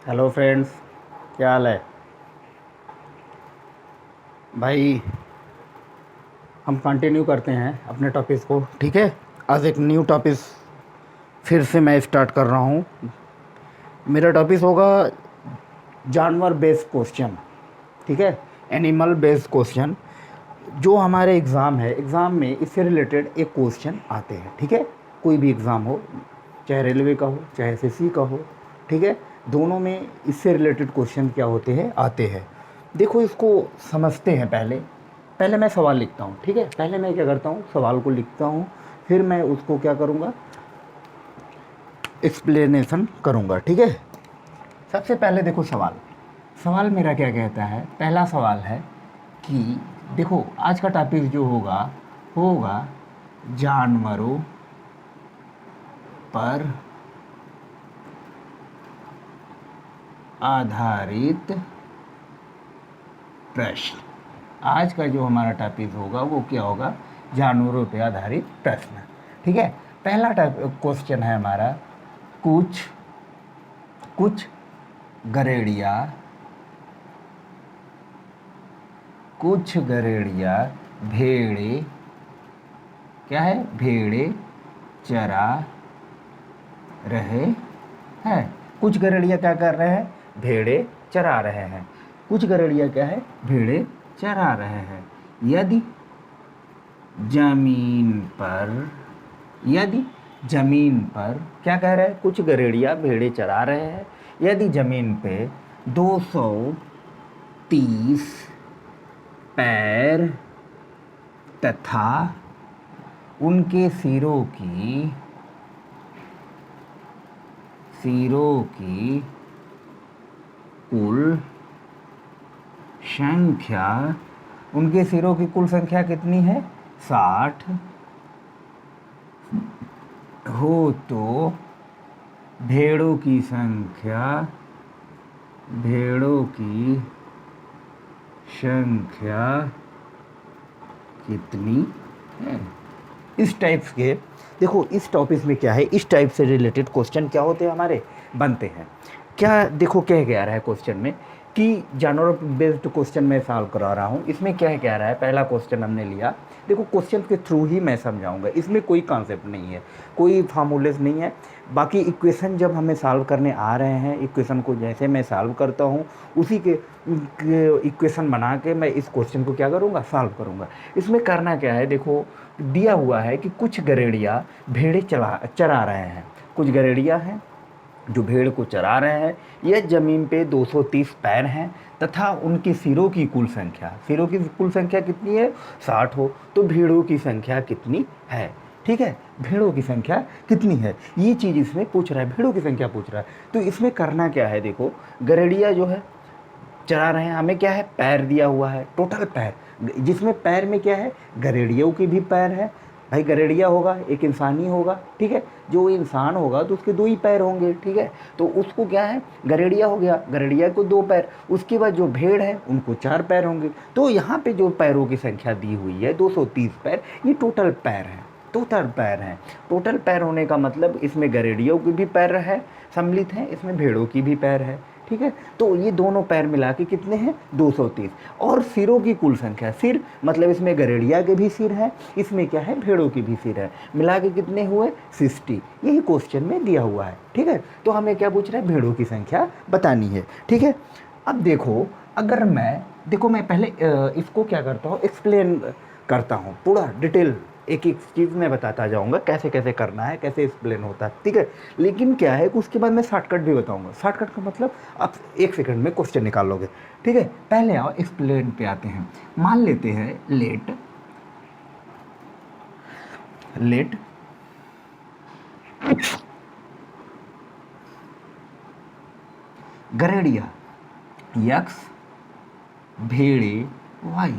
Hello friends, क्या हाल है भाई। हम कंटिन्यू करते हैं अपने टॉपिक्स को, ठीक है। आज एक न्यू टॉपिक फिर से मैं स्टार्ट कर रहा हूँ। मेरा टॉपिक होगा जानवर बेस्ड क्वेश्चन, ठीक है। एनिमल बेस्ड क्वेश्चन जो हमारे एग्ज़ाम है, एग्ज़ाम में इससे रिलेटेड एक क्वेश्चन आते हैं, ठीक है। कोई भी एग्ज़ाम हो, चाहे रेलवे का हो चाहे एसएससी का हो, ठीक है। दोनों में इससे रिलेटेड क्वेश्चन क्या होते हैं, आते हैं। देखो, इसको समझते हैं। पहले पहले मैं सवाल लिखता हूँ, ठीक है। पहले मैं क्या करता हूँ, सवाल को लिखता हूँ, फिर मैं उसको क्या करूँगा, एक्सप्लेनेशन करूँगा, ठीक है। सबसे पहले देखो, सवाल सवाल मेरा क्या कहता है। पहला सवाल है कि देखो, आज का टॉपिक जो होगा होगा जानवरों पर आधारित प्रश्न। आज का जो हमारा टॉपिक होगा वो क्या होगा, जानवरों पर आधारित प्रश्न, ठीक है। पहला क्वेश्चन है हमारा, कुछ कुछ गरेड़िया भेड़े, क्या है, भेड़े चरा रहे हैं। कुछ गरेड़िया क्या कर रहे हैं, भेड़े चरा रहे हैं। कुछ गरेड़िया क्या है, भेड़े चरा रहे हैं। यदि जमीन पर क्या कह रहे हैं, कुछ गरेड़िया भेड़े चरा रहे हैं। यदि जमीन पे 230 पैर तथा उनके सिरों की कुल संख्या, उनके सिरों की कुल संख्या कितनी है, 60 हो तो भेड़ों की संख्या कितनी है। इस टाइप के, देखो इस टॉपिक में क्या है, इस टाइप से रिलेटेड क्वेश्चन क्या होते हैं, हमारे बनते हैं। क्या देखो, क्या कह रहा है क्वेश्चन में कि जानवर बेस्ड क्वेश्चन मैं सॉल्व करा रहा हूँ। इसमें क्या कह रहा है, पहला क्वेश्चन हमने लिया। देखो, क्वेश्चन के थ्रू ही मैं समझाऊंगा, इसमें कोई कॉन्सेप्ट नहीं है, कोई फार्मूलेस नहीं है। बाकी इक्वेशन जब हमें सॉल्व करने आ रहे हैं, इक्वेशन को जैसे मैं सॉल्व करता हूँ उसी के इक्वेशन बना के मैं इस क्वेश्चन को क्या करूँगा, सॉल्व करूँगा। इसमें करना क्या है, देखो दिया हुआ है कि कुछ गरेड़िया भेड़े चरा रहे हैं। कुछ गरेड़िया हैं जो भेड़ को चरा रहे हैं। यह ज़मीन पे 230 पैर हैं तथा उनकी सिरों की कुल संख्या कितनी है, 60 हो तो भेड़ों की संख्या कितनी है, ठीक है। भेड़ों की संख्या कितनी है, ये चीज़ इसमें पूछ रहा है, भेड़ों की संख्या पूछ रहा है। तो इसमें करना क्या है, देखो गरेड़िया जो है चरा रहे हैं, हमें क्या है, पैर दिया हुआ है, टोटल पैर, जिसमें पैर में क्या है, गरेड़ियों की भी पैर है। भाई गरेड़िया होगा, एक इंसानी होगा, ठीक है। जो इंसान होगा तो उसके 2 ही पैर होंगे, ठीक है। तो उसको क्या है, गरेड़िया हो गया, गरेड़िया को 2 पैर। उसके बाद जो भेड़ है उनको 4 पैर होंगे। तो यहाँ पे जो पैरों की संख्या दी हुई है 230 पैर, ये टोटल पैर हैं, टोटल पैर होने का मतलब इसमें गरेड़ियों की भी पैर है सम्मिलित हैं, इसमें भेड़ों की भी पैर है, ठीक है। तो ये दोनों पैर मिला के कितने हैं, 230। और सिरों की कुल संख्या, सिर मतलब इसमें गरेड़िया के भी सिर है, इसमें क्या है, भेड़ों की भी सिर है, मिला के कितने हुए, 60। यही क्वेश्चन में दिया हुआ है, ठीक है। तो हमें क्या पूछ रहा है, भेड़ों की संख्या बतानी है, ठीक है। अब देखो, अगर मैं पहले इसको क्या करता हूँ, एक्सप्लेन करता हूँ पूरा डिटेल, एक एक चीज़ मैं बताता जाऊँगा कैसे कैसे करना है, कैसे एक्सप्लेन होता है, ठीक है। लेकिन क्या है कि उसके बाद मैं शॉर्टकट भी बताऊँगा। शॉर्टकट का मतलब आप 1 सेकंड में क्वेश्चन निकाल लोगे, ठीक है। पहले आओ एक्सप्लेन पे आते हैं। मान लेते हैं लेट गरेड़िया x भेड़े y,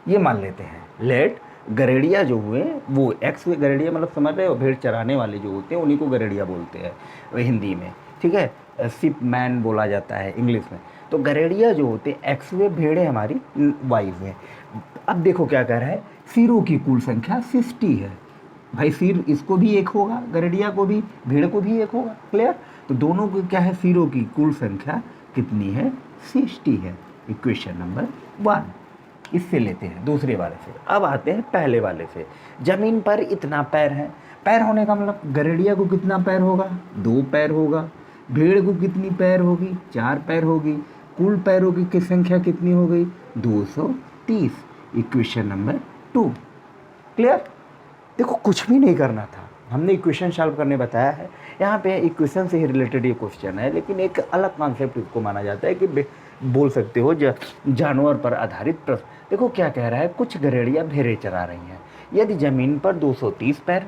ये मान लेते हैं। लेट गरेड़िया जो हुए वो एक्स हुए, गरेड़िया मतलब समझ रहे हो, भेड़ चराने वाले जो होते हैं उन्हीं को गरेड़िया बोलते हैं हिंदी में, ठीक है। शिप मैन बोला जाता है इंग्लिश में। तो गरेड़िया जो होते हैं एक्स हुए, भेड़े हमारी वाई हुए। अब देखो क्या कह रहा है, सिरों की कुल संख्या 60 है। भाई सिर इसको भी 1 होगा, गरेड़िया को भी, भेड़ को भी 1 होगा, क्लियर। तो दोनों को क्या है, सिरों की कुल संख्या कितनी है, 60 है। इक्वेशन नंबर 1 इससे लेते हैं, दूसरे वाले से। अब आते हैं पहले वाले से। जमीन पर इतना पैर है, पैर होने का मतलब गरेड़िया को कितना पैर होगा, 2 पैर होगा। भेड़ को कितनी पैर होगी, 4 पैर होगी। कुल पैरों की संख्या कितनी हो गई, 230। Equation number 2 clear. देखो कुछ भी नहीं करना था, हमने इक्वेशन सॉल्व करने बताया है। यहाँ पे इक्वेशन से ही रिलेटेड ये क्वेश्चन है, लेकिन एक अलग कॉन्सेप्ट इसको माना जाता है कि बोल सकते हो जानवर पर आधारित प्रश्न। देखो क्या कह रहा है, कुछ गरेड़ियाँ भेड़ें चरा रही हैं। यदि जमीन पर 230 पैर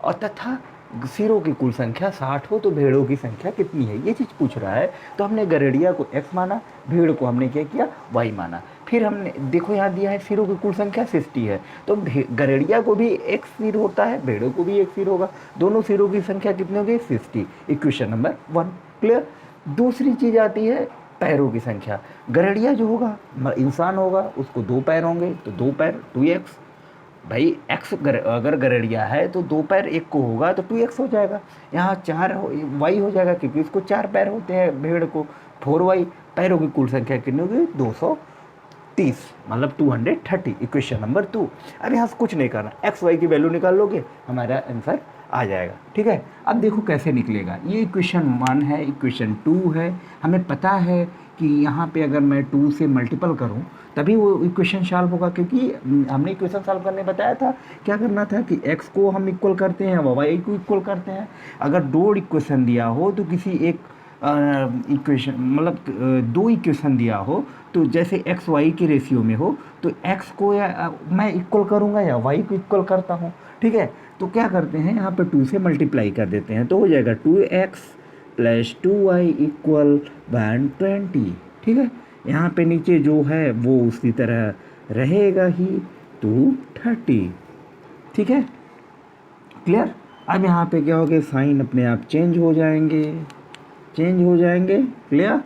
और तथा सिरों की कुल संख्या 60 हो तो भेड़ों की संख्या कितनी है, ये चीज़ पूछ रहा है। तो हमने गरेड़िया को x माना, भेड़ को हमने क्या किया, y माना। फिर हमने देखो यहाँ दिया है सिरों की कुल संख्या 60 है, तो गरेड़िया को भी एक सिर होता है, भेड़ों को भी एक सिर होगा। दोनों सिरों की संख्या कितनी होगी, 60। Equation number 1 clear. दूसरी चीज़ आती है पैरों की संख्या। गरेड़िया जो होगा इंसान होगा, उसको 2 पैर होंगे, तो 2 पैर 2x। भाई x अगर गरेड़िया है तो 2 पैर 1 को होगा तो 2x हो जाएगा। यहाँ 4 y हो जाएगा क्योंकि उसको 4 पैर होते हैं भेड़ को, 4y। पैरों की कुल संख्या कितनी होगी, 230 मतलब 230। Equation number 2। अब यहाँ से कुछ नहीं करना, x y की वैल्यू निकाल लोगे, हमारा आंसर आ जाएगा। ठीक है, अब देखो कैसे निकलेगा। ये इक्वेशन 1 है, इक्वेशन 2 है। हमें पता है कि यहाँ पे अगर मैं 2 से मल्टीपल करूँ तभी वो इक्वेशन सॉल्व होगा, क्योंकि हमने इक्वेशन सॉल्व करने बताया था क्या करना था कि x को हम इक्वल करते हैं, y को इक्वल करते हैं। अगर 2 इक्वेशन दिया हो तो किसी एक इक्वेशन मतलब 2 इक्वेशन दिया हो तो जैसे x y की रेशियो में हो तो x को या मैं इक्वल करूँगा या y को इक्वल करता हूँ। ठीक है, तो क्या करते हैं यहाँ पे 2 से मल्टीप्लाई कर देते हैं, तो हो जाएगा 2x + 2y = 120। ठीक है, यहाँ पे नीचे जो है वो उसी तरह रहेगा ही, 230। ठीक है क्लियर। अब यहाँ पे क्या होगा, साइन अपने आप चेंज हो जाएंगे, क्लियर।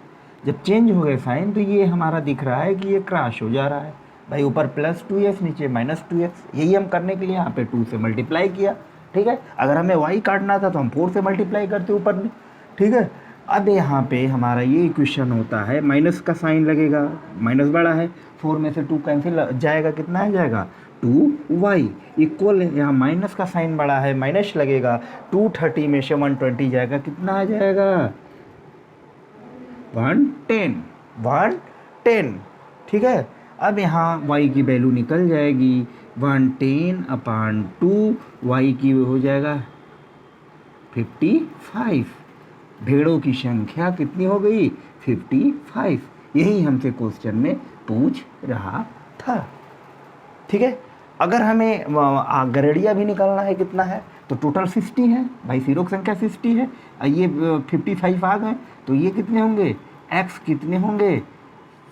जब चेंज हो गए साइन तो ये हमारा दिख रहा है कि ये क्रॉस हो जा रहा है। भाई ऊपर +2x नीचे -2x, यही हम करने के लिए यहाँ पे 2 से मल्टीप्लाई किया। ठीक है, अगर हमें y काटना था तो हम 4 से मल्टीप्लाई करते ऊपर में। ठीक है, अब यहाँ पे हमारा ये इक्वेशन होता है, माइनस का साइन लगेगा, माइनस बड़ा है, 4 में से 2 कैंसिल जाएगा, कितना आ जाएगा 2y इक्वल, यहाँ माइनस का साइन बड़ा है, माइनस लगेगा, 230 में से 120 जाएगा, कितना आ जाएगा 110। ठीक है, अब यहाँ y की वैल्यू निकल जाएगी, 110/2 y की हो जाएगा 55। भेड़ों की संख्या कितनी हो गई, 55। यही हमसे क्वेश्चन में पूछ रहा था। ठीक है, अगर हमें गरेड़िया भी निकालना है कितना है तो टोटल 60 है। भाई सिरों की संख्या 60 है, ये 55 आ गए, तो ये कितने होंगे, x कितने होंगे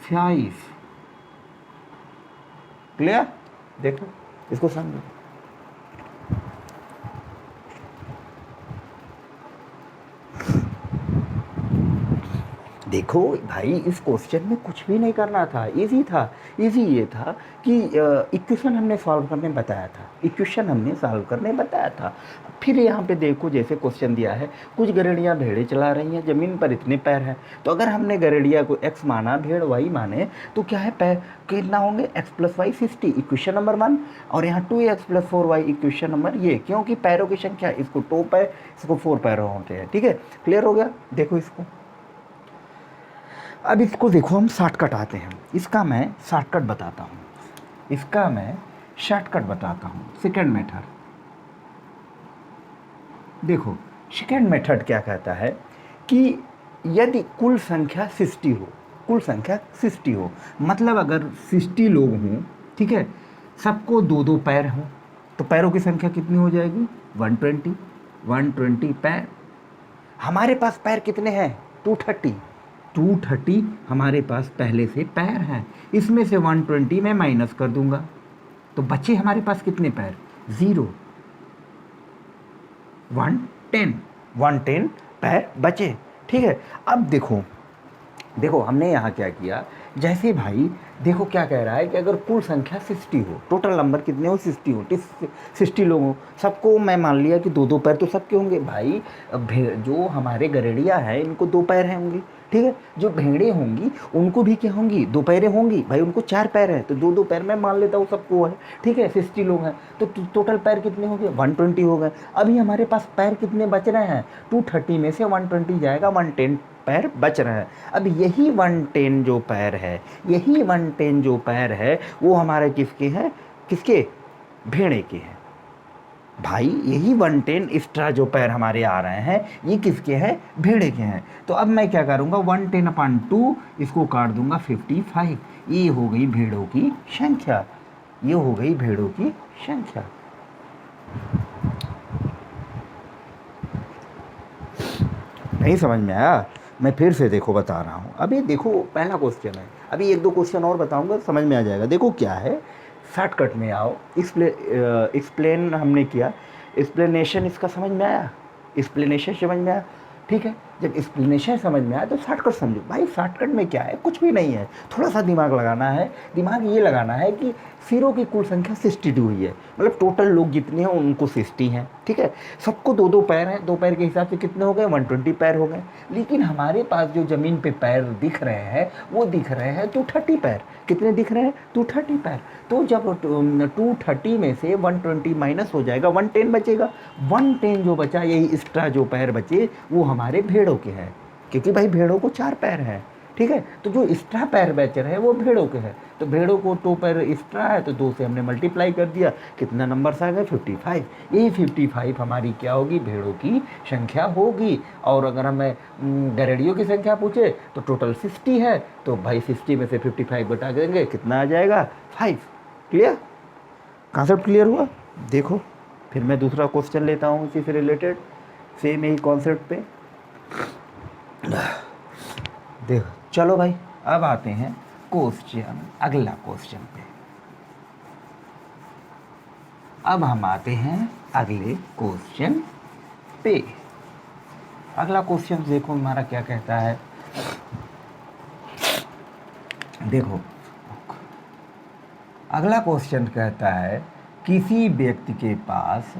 5। क्लियर, देखो इसको समझो। देखो भाई इस क्वेश्चन में कुछ भी नहीं करना था, इजी था। इजी ये था कि इक्वेशन हमने सॉल्व करने बताया था। फिर यहाँ पे देखो जैसे क्वेश्चन दिया है, कुछ गरेड़ियाँ भेड़ें चला रही हैं, ज़मीन पर इतने पैर हैं। तो अगर हमने गरेड़िया को x माना, भेड़ y माने, तो क्या है पैर कितना होंगे, x + y 60 इक्वेशन नंबर 1। और यहाँ 2x + 4y इक्वेशन नंबर ये, क्योंकि पैरों की संख्या, इसको 2 पैर इसको 4 पैर होते हैं। ठीक है, क्लियर हो गया। देखो इसको, अब इसको देखो हम शॉर्टकट आते हैं। इसका मैं शॉर्टकट बताता हूँ, सेकंड मेथड। देखो सेकंड मेथड क्या कहता है कि यदि कुल संख्या 60 हो, मतलब अगर 60 लोग हों, ठीक है, सबको 2-2 पैर हों, तो पैरों की संख्या कितनी हो जाएगी, 120 पैर। हमारे पास पैर कितने हैं, 230 हमारे पास पहले से पैर हैं। इसमें से 120 मैं माइनस कर दूंगा, तो बचे हमारे पास कितने पैर, 0। 110 पैर बचे। ठीक है, अब देखो हमने यहाँ क्या किया, जैसे भाई देखो क्या कह रहा है कि अगर कुल संख्या 60 हो, टोटल नंबर कितने हो 60 हो, 60 लोग हो, सबको मैं मान लिया कि दो दो पैर तो सबके होंगे भाई। जो हमारे गरेड़िया है इनको दो पैर हैं होंगे, ठीक है। जो भेड़े होंगी उनको भी क्या होंगी, दो पैरें होंगी भाई, उनको चार पैर हैं, तो दो दो पैर मैं मान लेता हूँ सबको है, ठीक है। 60 लोग हैं तो टोटल पैर कितने हो गए, 120 हो गए। अभी हमारे पास पैर कितने बच रहे हैं, 230 में से 120 जाएगा, 110 पैर बच रहे हैं। अब यही 110 जो पैर है, यही 110 जो पैर है वो हमारे किसके हैं, किसके, भेड़े के हैं भाई। यही 110 एक्स्ट्रा जो पैर हमारे आ रहे हैं ये किसके हैं, भेड़े के हैं। तो अब मैं क्या करूँगा, 110/2 इसको काट दूंगा 55। ये हो गई भेड़ों की संख्या, ये हो गई भेड़ों की संख्या। नहीं समझ में आया, मैं फिर से देखो बता रहा हूँ। अभी देखो पहला क्वेश्चन है, अभी एक दो क्वेश्चन और बताऊंगा, समझ में आ जाएगा। देखो क्या है, शॉर्टकट में आओ। एक्सप्लेन हमने किया, एक्सप्लेनेशन इसका समझ में आया, एक्सप्लेनेशन समझ में आया, ठीक है। जब एक्सप्लेनेशन समझ में आया तो शॉर्टकट समझो भाई। शॉर्टकट में क्या है, कुछ भी नहीं है, थोड़ा सा दिमाग लगाना है। दिमाग ये लगाना है कि सिरों की कुल संख्या 62 हुई है, मतलब टोटल लोग जितने हैं उनको 60 हैं, ठीक है। सबको दो दो पैर हैं, दो पैर के हिसाब से कितने हो गए, 120 पैर हो गए। लेकिन हमारे पास जो ज़मीन पे पैर दिख रहे हैं वो दिख रहे हैं 230 पैर। कितने दिख रहे हैं, 230 पैर। तो जब 230 में से 120 माइनस हो जाएगा, 110 बचेगा। 110 जो बचा, यही एक्स्ट्रा जो पैर बचे वो हमारे भेड़ों के हैं, क्योंकि भाई भेड़ों को 4 पैर हैं, ठीक है। तो जो एक्स्ट्रा पैर बच रहे हैं वो भेड़ों के हैं, तो भेड़ों को 2 पैर एक्स्ट्रा है तो 2 से हमने मल्टीप्लाई कर दिया, कितना नंबर आ गए, 55। यही 55 हमारी क्या होगी, भेड़ों की संख्या होगी। और अगर हमें गरेड़ियों की संख्या पूछे तो टोटल 60 है, तो भाई 60 में से 55 घटा देंगे, कितना आ जाएगा, 5। क्लियर, कॉन्सेप्ट क्लियर हुआ। देखो फिर मैं दूसरा क्वेश्चन लेता हूँ इसी से रिलेटेड, सेम यही कॉन्सेप्ट पे। देखो चलो भाई, अब आते हैं क्वेश्चन, अगला क्वेश्चन पे। अब हम आते हैं अगले क्वेश्चन पे। अगला क्वेश्चन देखो हमारा क्या कहता है, देखो अगला क्वेश्चन कहता है किसी व्यक्ति के पास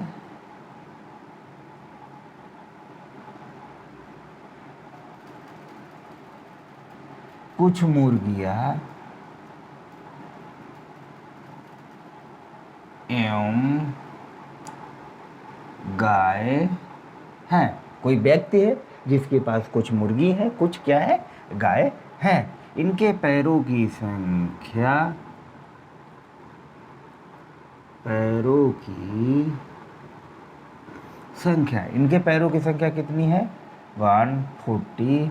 कुछ मुर्गियां एवं गाय हैं। कोई व्यक्ति है जिसके पास कुछ मुर्गी है, कुछ क्या है, गाय हैं। इनके पैरों की संख्या, पैरों की संख्या, इनके पैरों की संख्या कितनी है, 140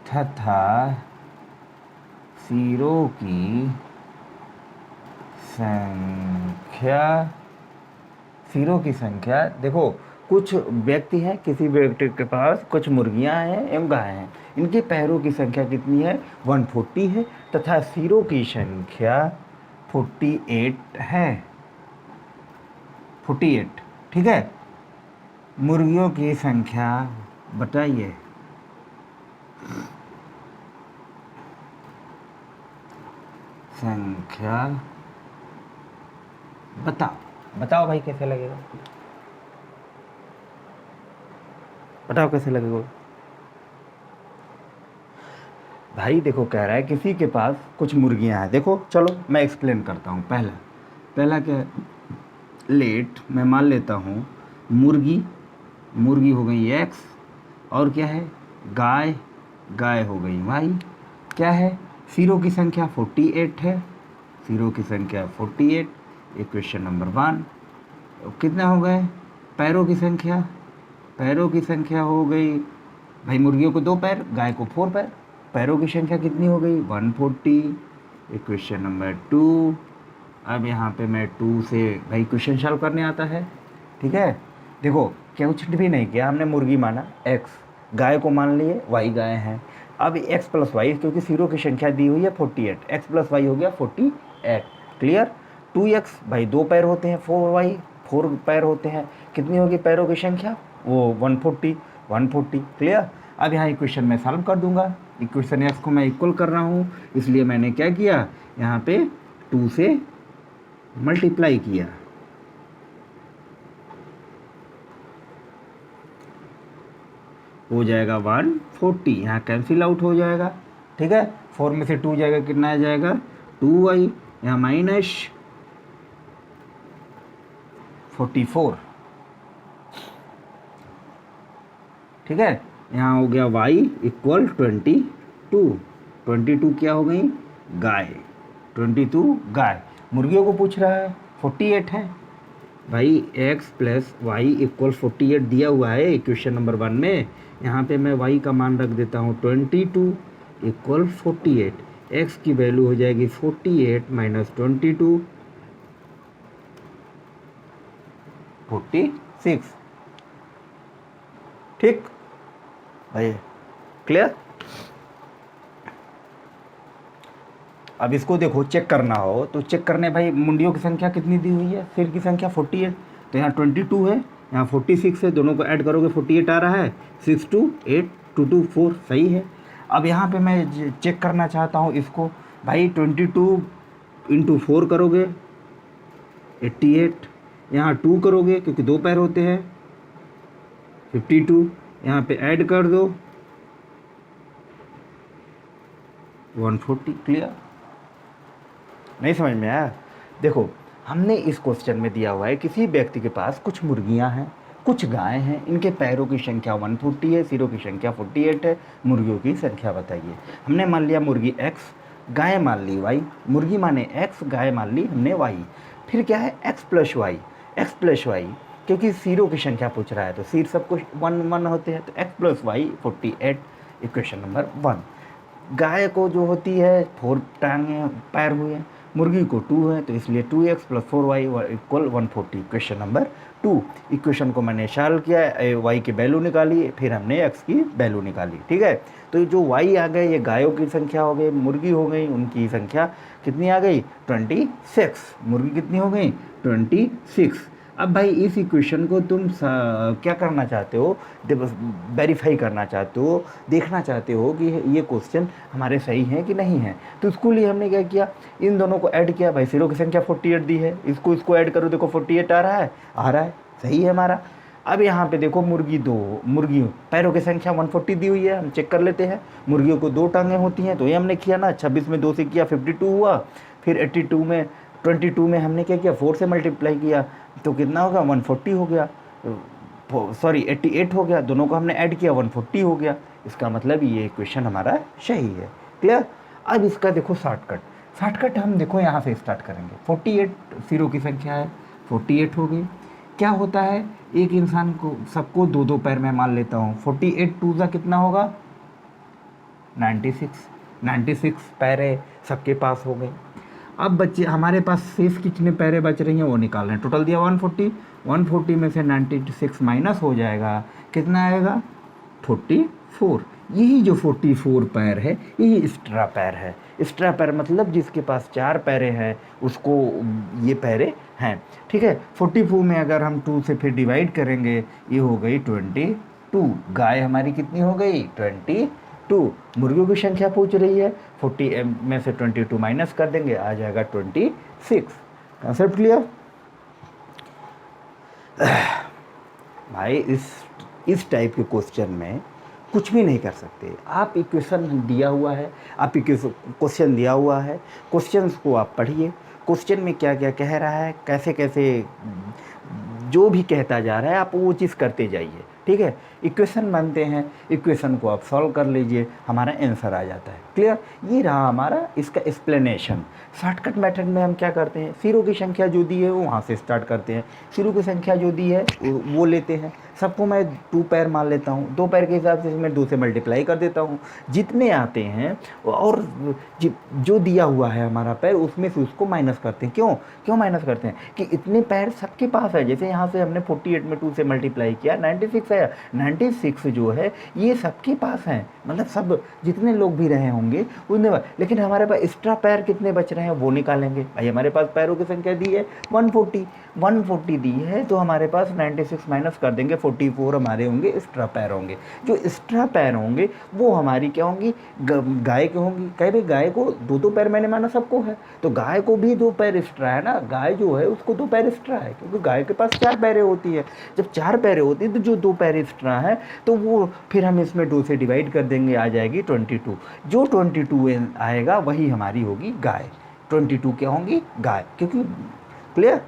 तथा सिरों की संख्या, सिरों की संख्या। देखो कुछ व्यक्ति हैं, किसी व्यक्ति के पास कुछ मुर्गियां हैं एवं गाय हैं, इनके पैरों की संख्या कितनी है, 140 है तथा सिरों की संख्या 48 है, 48, ठीक है। मुर्गियों की संख्या बताइए, संख्या बताओ, बताओ भाई कैसे लगेगा, बताओ कैसे लगेगा भाई। देखो कह रहा है किसी के पास कुछ मुर्गियां हैं। देखो चलो मैं एक्सप्लेन करता हूँ। पहला क्या है, लेट मैं मान लेता हूँ मुर्गी, मुर्गी हो गई x, और क्या है, गाय, गाय हो गई y। क्या है, सिरों की संख्या 48 है, सिरों की संख्या 48, इक्वेशन नंबर 1। कितना हो गए, पैरों की संख्या, पैरों की संख्या हो गई भाई, मुर्गियों को 2 पैर, गाय को 4 पैर, पैरों की संख्या कितनी हो गई, 140, इक्वेशन नंबर 2। अब यहाँ पे मैं 2 से भाई क्वेश्चन सॉल्व करने आता है, ठीक है। देखो क्या कुछ भी नहीं किया हमने, मुर्गी माना x, गाय को मान लिए y गाय हैं। अब x + y, क्योंकि सिरों की संख्या दी हुई है 48, x + y हो गया 48। क्लियर, 2x भाई 2 पैर होते हैं, 4y 4 पैर होते हैं, कितनी होगी पैरों की संख्या, वो 140। क्लियर। अब यहाँ इक्वेशन में सॉल्व कर दूंगा, इक्वेशन एक्स को मैं इक्वल कर रहा हूँ, इसलिए मैंने क्या किया, यहाँ पे 2 से मल्टीप्लाई किया। हो जाएगा 140, यहाँ कैंसिल आउट हो जाएगा। ठीक है, 4 में से 2 जाएगा, कितना आ जाएगा 2y, यहाँ माइनस 44। ठीक है, यहाँ हो गया y इक्वल 22। 22 क्या हो गई, गाय। 22 गाय। मुर्गियों को पूछ रहा है, 48 है भाई। x प्लस वाई इक्वल 48 दिया हुआ है इक्वेशन नंबर 1 में। यहाँ पे मैं y का मान रख देता हूँ 22 इक्वल 48। x की वैल्यू हो जाएगी 48 माइनस 22, 46। ठीक भाई, क्लियर। अब इसको देखो, चेक करना हो तो चेक करने, भाई मुंडियों की संख्या कितनी दी हुई है, सिर की संख्या 48, तो यहाँ 22 है, यहाँ 46 है, दोनों को ऐड करोगे 48 आ रहा है। 6 2 8 2 2 4 सही है। अब यहाँ पे मैं चेक करना चाहता हूँ इसको, भाई 22 इंटू 4 करोगे 88, यहाँ 2 करोगे क्योंकि 2 पैर होते हैं 52, यहाँ पे ऐड कर दो 140। क्लियर, नहीं समझ में आया। देखो, हमने इस क्वेश्चन में दिया हुआ है किसी व्यक्ति के पास कुछ मुर्गियां हैं, कुछ गायें हैं, इनके पैरों की संख्या 140 है, सिरों की संख्या 48 है, मुर्गियों की संख्या बताइए। हमने मान लिया मुर्गी x, गाय मान ली y, मुर्गी माने x, गाय मान ली हमने y। फिर क्या है, x प्लस वाई, क्योंकि सिरों की संख्या पूछ रहा है तो सिर सब कुछ 1 1 होते हैं, तो x plus Y 48, equation number 1। गाय को जो होती है 4 टांगे पैर हुए, मुर्गी को 2 है, तो इसलिए 2x plus 4y equal 140, equation number 2। Equation को मैंने सॉल्व किया, y की वैल्यू निकाली, फिर हमने x की वैल्यू निकाली। ठीक है, तो जो y आ गए ये गायों की संख्या हो गई, मुर्गी हो गई, उनकी संख्या कितनी आ गई 26। मुर्गी कितनी हो गई 26। अब भाई इस इक्वेशन को तुम क्या करना चाहते हो, वेरीफाई करना चाहते हो, देखना चाहते हो कि ये क्वेश्चन हमारे सही हैं कि नहीं है। तो इसके लिए हमने क्या किया, इन दोनों को ऐड किया। भाई सिरों की संख्या 48 दी है, इसको ऐड करो, देखो 48 आ रहा है, सही है हमारा। अब यहाँ पे देखो मुर्गियों पैरों की संख्या 140 दी हुई है, हम चेक कर लेते हैं। मुर्गियों को 2 टांगें होती हैं, तो ये हमने किया ना, 26 में 2 से किया 52 हुआ, फिर 22 में हमने क्या किया 4 से मल्टीप्लाई किया, तो कितना होगा 140 हो गया, सॉरी 88 हो गया, दोनों को हमने ऐड किया 140 हो गया। इसका मतलब ये इक्वेशन हमारा सही है। क्लियर। अब इसका देखो शॉर्टकट हम देखो यहाँ से स्टार्ट करेंगे। 48 सिरों की संख्या है, 48 हो गई। क्या होता है, एक इंसान को सबको 2 पैर में मान लेता हूँ, 48 2 का कितना होगा 96 पैरे सबके पास हो गए। अब बच्चे हमारे पास शेष कितने पैरे बच रही हैं वो निकाल रहे हैं। टोटल दिया 140 में से 96 माइनस हो जाएगा, कितना आएगा 44। यही जो 44 पैर है यही एक्स्ट्रा पैर है। एक्स्ट्रा पैर मतलब जिसके पास 4 पैरे हैं उसको ये पैरे हैं। ठीक है, 44 में अगर हम 2 से फिर डिवाइड करेंगे, ये हो गई 22। गाय हमारी कितनी हो गई 22। मुर्गियों की संख्या पूछ रही है, 40 में से 22 माइनस कर देंगे, आ जाएगा 26। Concept clear. भाई इस टाइप के क्वेश्चन में कुछ भी नहीं कर सकते आप। इक्वेशन दिया हुआ है, आप क्वेश्चन दिया हुआ है, क्वेश्चंस को आप पढ़िए, क्वेश्चन में क्या क्या कह रहा है, कैसे कैसे जो भी कहता जा रहा है आप वो चीज़ करते जाइए। ठीक है, इक्वेशन बनते हैं, इक्वेशन को आप सॉल्व कर लीजिए, हमारा आंसर आ जाता है। क्लियर। ये रहा हमारा इसका एक्सप्लेनेशन। शॉर्टकट मेथड में हम क्या करते हैं, सिरों की संख्या जो दी है वो वहाँ से स्टार्ट करते हैं, सिरों की संख्या जो दी है वो लेते हैं। सबको मैं 2 पैर मान लेता हूँ, 2 पैर के हिसाब से मैं 2 से मल्टीप्लाई कर देता हूँ, जितने आते हैं और जो दिया हुआ है हमारा पैर उसमें से उसको माइनस करते हैं। क्यों माइनस करते हैं कि इतने पैर सबके पास है। जैसे यहाँ से हमने 48 में 2 से मल्टीप्लाई किया 96 है, 96 जो है ये सबके पास हैं, मतलब सब जितने लोग भी रहे होंगे उतने। लेकिन हमारे पास एक्स्ट्रा पैर कितने बच रहे हैं वो निकालेंगे। भाई हमारे पास पैरों की संख्या दी है 140, 140 दी है तो हमारे पास 96 माइनस कर देंगे, 44 हमारे होंगे एक्स्ट्रा पैर होंगे। जो एक्स्ट्रा पैर होंगे वो हमारी क्या होंगी, गाय के होंगी। कह भाई गाय को दो दो पैर मैंने माना सबको है, तो गाय को भी दो पैर एक्स्ट्रा है ना, गाय जो है उसको दो पैर एक्स्ट्रा है, क्योंकि गाय के पास 4 पैरें होती है। जब 4 पैरें होती है तो जो 2 पैर एक्स्ट्रा है तो वो फिर हम इसमें 2 से डिवाइड कर देंगे, आ जाएगी 22। जो 22 आएगा वही हमारी होगी गाय। 22 क्या होंगी, गाय। क्योंकि क्लियर।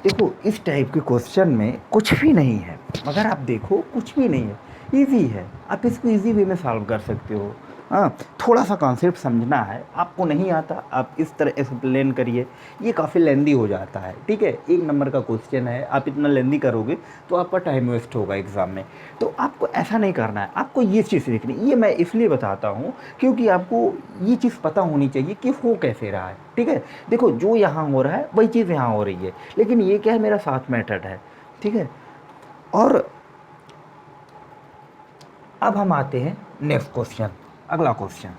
देखो इस टाइप के क्वेश्चन में कुछ भी नहीं है, मगर आप देखो कुछ भी नहीं है, इजी है, आप इसको इजी वे में सॉल्व कर सकते हो। हाँ, थोड़ा सा कॉन्सेप्ट समझना है, आपको नहीं आता आप इस तरह एक्सप्लेन करिए, ये काफ़ी लेंदी हो जाता है। ठीक है, 1 नंबर का क्वेश्चन है, आप इतना लेंदी करोगे तो आपका टाइम वेस्ट होगा एग्ज़ाम में। तो आपको ऐसा नहीं करना है, आपको ये चीज़ सीखनी। ये मैं इसलिए बताता हूँ क्योंकि आपको ये चीज़ पता होनी चाहिए कि हो कैसे रहा है। ठीक है, देखो जो यहाँ हो रहा है वही चीज़ यहाँ हो रही है, लेकिन ये क्या है, मेरा साथ मेथड है। ठीक है, और अब हम आते हैं नेक्स्ट क्वेश्चन, अगला क्वेश्चन।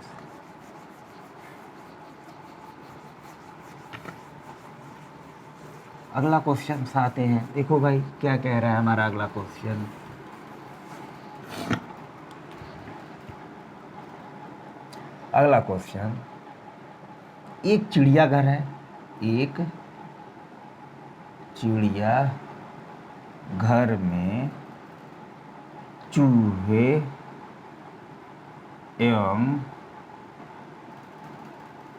अगला क्वेश्चन आते हैं, देखो भाई क्या कह रहा है हमारा अगला क्वेश्चन। अगला क्वेश्चन, एक चिड़ियाघर है, एक चिड़िया घर में चूहे एवं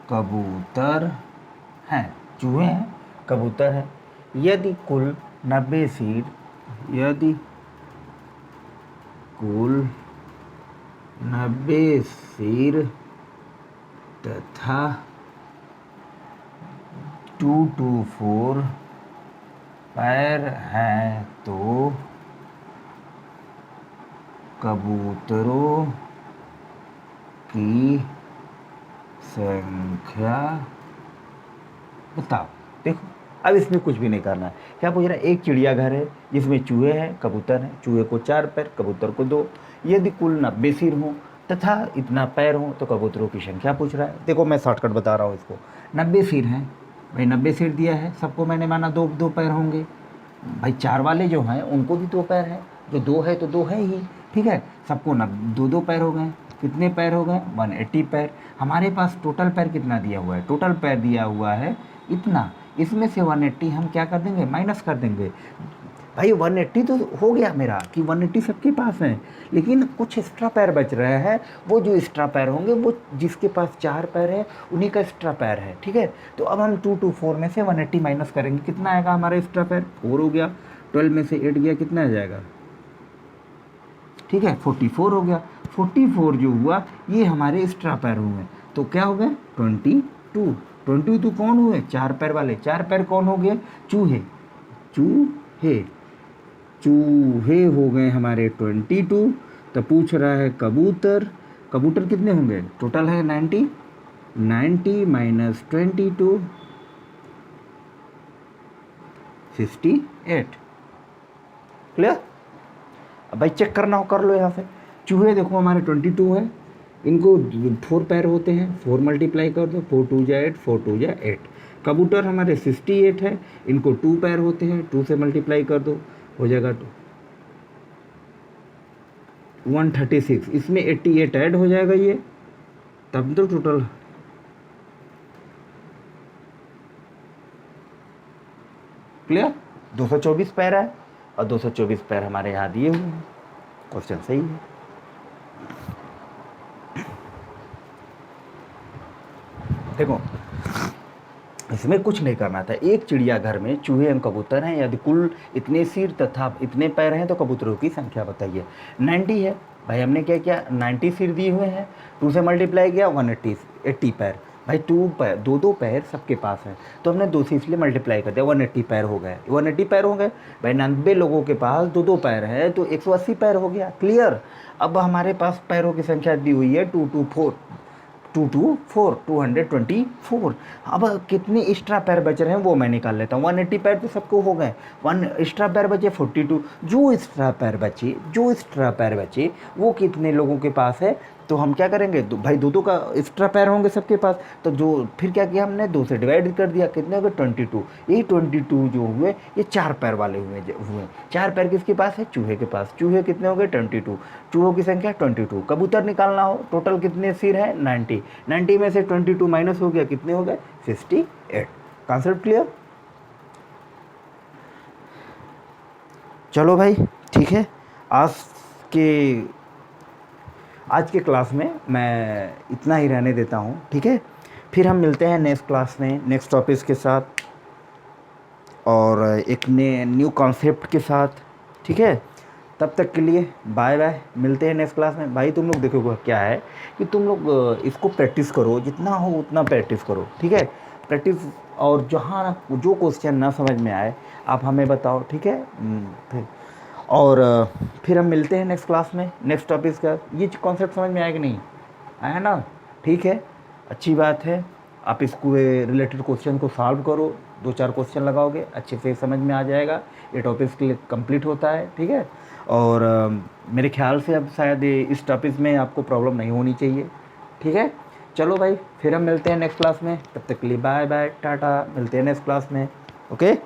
कबूतर हैं, चूहे हैं, कबूतर है। यदि कुल 90 सीट, यदि कुल 90 सिर तथा 2 to 4 पैर हैं तो कबूतरों की संख्या बताओ। देखो अब इसमें कुछ भी नहीं करना है, क्या पूछ रहा है, एक चिड़ियाघर है जिसमें चूहे हैं, कबूतर हैं, चूहे को 4 पैर, कबूतर को 2। यदि कुल 90 सिर हों तथा इतना पैर हों तो कबूतरों की संख्या पूछ रहा है। देखो मैं शॉर्टकट बता रहा हूँ इसको, 90 सिर हैं भाई, 90 सिर दिया है, सबको मैंने माना 2 पैर होंगे भाई। 4 वाले जो हैं उनको भी 2 पैर हैं, जो 2 है तो 2 है ही। ठीक है, सबको 2 पैर हो गए, कितने पैर हो गए, 180 पैर। हमारे पास टोटल पैर कितना दिया हुआ है, टोटल पैर दिया हुआ है इतना, इसमें से 180 हम क्या कर देंगे, माइनस कर देंगे भाई। 180 तो हो गया मेरा कि 180 सबके पास हैं, लेकिन कुछ एक्स्ट्रा पैर बच रहे हैं, वो जो एक्स्ट्रा पैर होंगे वो जिसके पास 4 पैर है उन्हीं का एक्स्ट्रा पैर है। ठीक है, तो अब हम 2 to 4 में से 180 माइनस करेंगे, कितना आएगा हमारा एक्स्ट्रा पैर, 4 हो गया। 12 में से 8 गया, कितना आ जाएगा, ठीक है 44 हो गया। 44 जो हुआ ये हमारे एक्स्ट्रा पैर हुए, तो क्या हो गए 22। 22 कौन हुए, 4 पैर वाले, 4 पैर कौन हो गए, चूहे, चूहे चूहे हो गए हमारे 22। तो पूछ रहा है कबूतर, कबूतर कितने होंगे, टोटल है 90, 90 माइनस 22 68। क्लियर। अब भाई चेक करना हो कर लो यहाँ से। चूहे देखो हमारे 22 है, इनको 4 पैर होते हैं, 4 मल्टीप्लाई कर दो, 4 2 जा 8, 4 2 जा 8। कबूतर हमारे 68 है, इनको 2 पैर होते हैं, 2 से मल्टीप्लाई कर दो, हो जाएगा 136। इसमें 88 ऐड हो जाएगा ये, तब तो टोटल क्लियर। 224 पैर है और 224 पैर हमारे यहाँ दिए हुए हैं, क्वेश्चन सही है। देखो इसमें कुछ नहीं करना था, एक चिड़ियाघर में चूहे एवं कबूतर हैं, यदि कुल इतने सिर तथा इतने पैर हैं तो कबूतरों की संख्या बताइए। 90 है भाई, हमने क्या किया 90 सिर दिए हुए हैं, 2 से मल्टीप्लाई किया 180 पैर भाई, 2 पैर 2 पैर सबके पास है, तो हमने 2 से इसलिए मल्टीप्लाई कर दिया, 180 पैर हो गए, 180 पैर हो गए भाई। 90 लोगों के पास 2 पैर है तो 180 पैर हो गया। क्लियर। अब हमारे पास पैरों की संख्या दी हुई है 224। अब कितने एक्स्ट्रा पैर बच रहे हैं वो मैं निकाल लेता हूँ। 180 पैर तो सबको हो गए, 1 एक्स्ट्रा पैर बचे 42। जो एक्स्ट्रा पैर बचे वो कितने लोगों के पास है, तो हम क्या करेंगे, दो भाई दो दो का एक्स्ट्रा पैर होंगे सबके पास, तो जो फिर क्या किया हमने, 2 से डिवाइड कर दिया, कितने हो गए 22। ये 22 जो हुए ये 4 पैर वाले हुए। 4 पैर किसके पास है, चूहे के पास। चूहे कितने हो गए 22, चूहों की संख्या 22। कबूतर निकालना हो, टोटल कितने सिर है 90, 90 में से 22 माइनस हो गया, कितने हो गए 68। Concept clear. चलो भाई ठीक है, आज के आज के क्लास में मैं इतना ही रहने देता हूँ, ठीक है। फिर हम मिलते हैं नेक्स्ट क्लास में नेक्स्ट टॉपिक्स के साथ और एक न्यू कॉन्सेप्ट के साथ, ठीक है। तब तक के लिए बाय बाय, मिलते हैं नेक्स्ट क्लास में। भाई तुम लोग देखो क्या है कि तुम लोग इसको प्रैक्टिस करो, जितना हो उतना प्रैक्टिस करो, ठीक है। प्रैक्टिस, और जहाँ जो क्वेश्चन ना समझ में आए आप हमें बताओ, ठीक है। फिर और फिर हम मिलते हैं नेक्स्ट क्लास में नेक्स्ट टॉपिक का। ये कॉन्सेप्ट समझ में आया कि नहीं आया ना, ठीक है, अच्छी बात है। आप इसको रिलेटेड क्वेश्चन को सॉल्व करो, 2-4 क्वेश्चन लगाओगे अच्छे से समझ में आ जाएगा। ये टॉपिक्स के लिए कंप्लीट होता है, ठीक है। और मेरे ख्याल से अब शायद इस टॉपिक में आपको प्रॉब्लम नहीं होनी चाहिए, ठीक है। चलो भाई फिर हम मिलते हैं नेक्स्ट क्लास में, तब तक के लिए बाय बाय टाटा, मिलते हैं नेक्स्ट क्लास में, ओके।